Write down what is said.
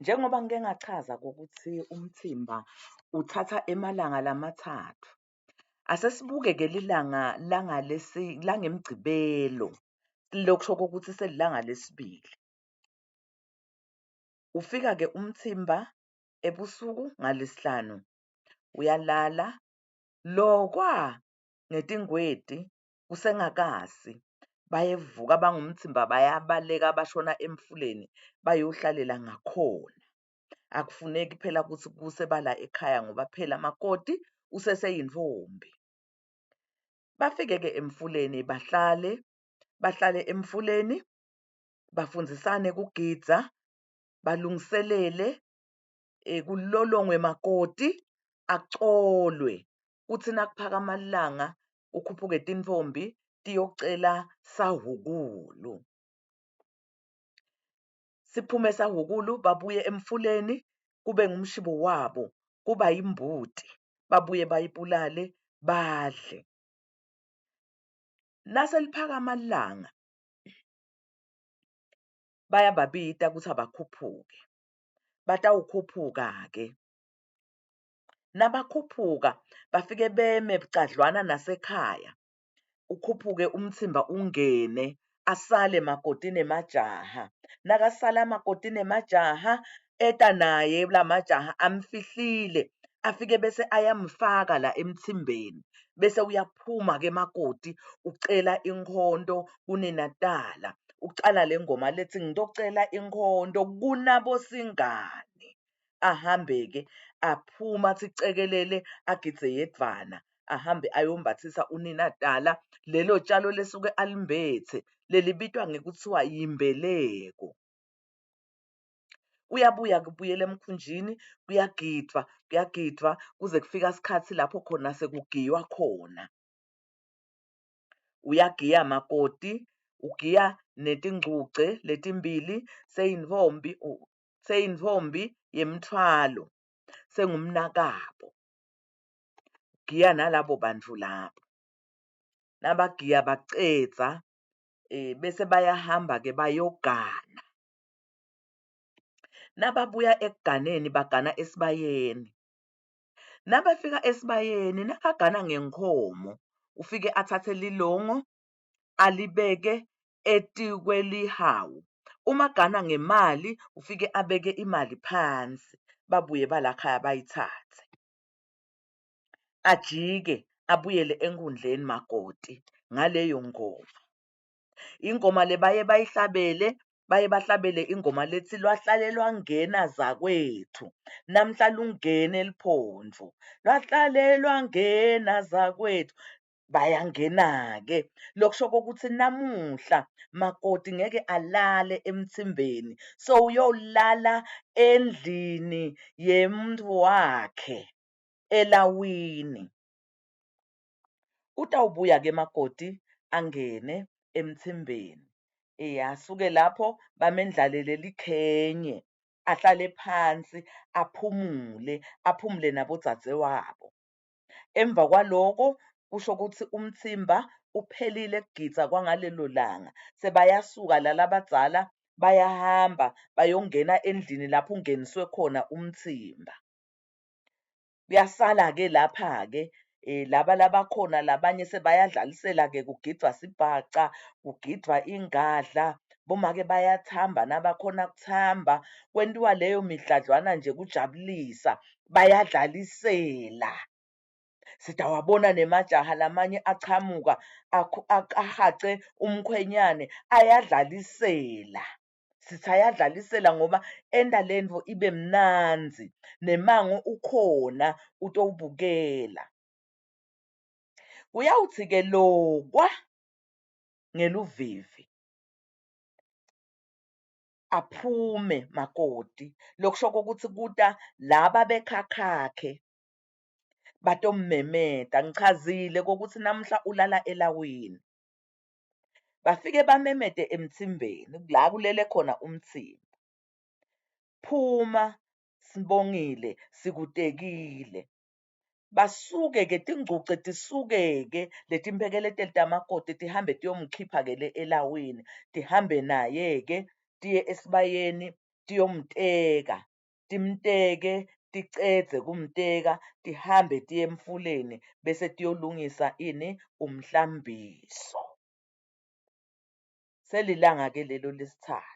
Njengoba ngike ngachaza ukuthi umthimba uthatha emalanga lamathathu. Asesibuke-ke lilanga langeMgcibelo, lokusho ukuthi selilanga lesibili. Ufika-ke umthimba ebusuku ngaleSihlanu, uyalala, lokwa ngetingweti kusengakasi. Bayevuka abangumthimba bayabaleka bashona emfuleni bayohlalela ngakhona. Akufuneki phela ukuthi kuse bala ekhaya ngoba phela makoti useseyintombi. Bafike-ke emfuleni bahlale emfuleni, bafundzisane kugidza, balungiselele, kulolongwe makoti, acolwe. Kuthi nakuphakama ilanga kukhuphuke tintombi tiyocela sahukulu. Siphume sahukulu babuye emfuleni kube ngumshibo wabo, kuba yimbuti, babuye bayibulale badle. Naseliphakama ilanga bayababita ukuthi abakhuphuke. Batawukhuphuka-ke. Nabakhuphuka bafike beme bucadlwana nasekhaya. Ukhuphuke umthimba ungene, asale makoti nemajaha. Nakasala makoti nemajaha, eta naye lamajaha amfihlile, afike bese ayamfaka la emthimbeni. Bese uyaphuma-ke makoti ucela inkhondo kuNenatala. Ucala le ngoma lethi ngitocela inkhondo kuNabosingane. Ahambe-ke aphuma athi cekelele agidze yedvwana. Ahambe ayombathisa uNenatala lelo tshalo lesuke alimbethe lelibitwa ngekuthiwa yimbeleko. Uyabuya-ke ubuyela emkhunjini, kuyagidwa kuze kufika isikhathi lapho khona sekugiywa khona. Uyagiya makoti, ugiya netingcuce letimbili, seyintombi yemthwalo, sengumnakabo. Giya nalabo bantu labo. Nabagiya bacedza, bese bayahamba-ke bayogana. Nababuya ekuganeni bagana esibayeni. Nabafika esibayeni, nakagana ngenkhomo, ufike athathe lilongo alibeke etikwelihawu. Uma agana ngemali, ufike abeke imali phansi, babuye balakhaya bayithathe. Ajike abuyele enkundleni makoti ngaleyo ngoma. Ingoma le baye bahlabele ingoma lethi lwahlale lwangena zakwethu. Namhla lungene liphondvo, lwahlale lwangena zakwethu. Bayangena-ke. Lokusho ukuthi namuhla makoti ngeke alale emthimbeni. So uyolala endlini yemntu wakhe elawini. Utawubuya-ke makoti angene emthimbeni. Asuke lapho bamendlalele likhenye, ahlale phansi, aphumule nabodzadzewabo. Emva kwaloko kusho ukuthi umthimba uphelile kugidza kwangalelo langa. Sebayasuka lalabadzala bayahamba bayongena endlini lapho ungeniswe khona umthimba. Kuyasala-ke lapha-ke laba labakhona labanye sebayadlalisela-ke kugidwa sibhaca, kugidwa ingadla, boma-ke bayathamba nabakhona kuthamba. Kwentiwa leyo midladlwana nje kujabulisa, bayadlalisela. Sitawabona nemajaha lamanye achamuka ahace umkhwenyane ayadlalisela. Sithi ayadlalisela ngoba enda lento ibe mnanzi, nemango ukhona utowubukela. Kuyawuthi-ke lokwa ngeluvivi aphume makoti. Lokusho ukuthi kuta laba bekhakhakhe batomemeta. Ngichazile kokuthi namhla ulala elawini. Bafike bamemete emthimbeni la kulele khona umthimba. Phuma Sibongile, sikutekile. Basuke-ke tingcuce tisuke-ke letimphekelete tamakoti tihambe tiyomkhipha-ke le elawini. Tihambe naye-ke tiye esibayeni tiyomteka, timteke, ticedze kumteka, tihambe tiye emfuleni bese tiyolungisa ini? Umhlambiso. Selilanga-ke lelo lesithathu.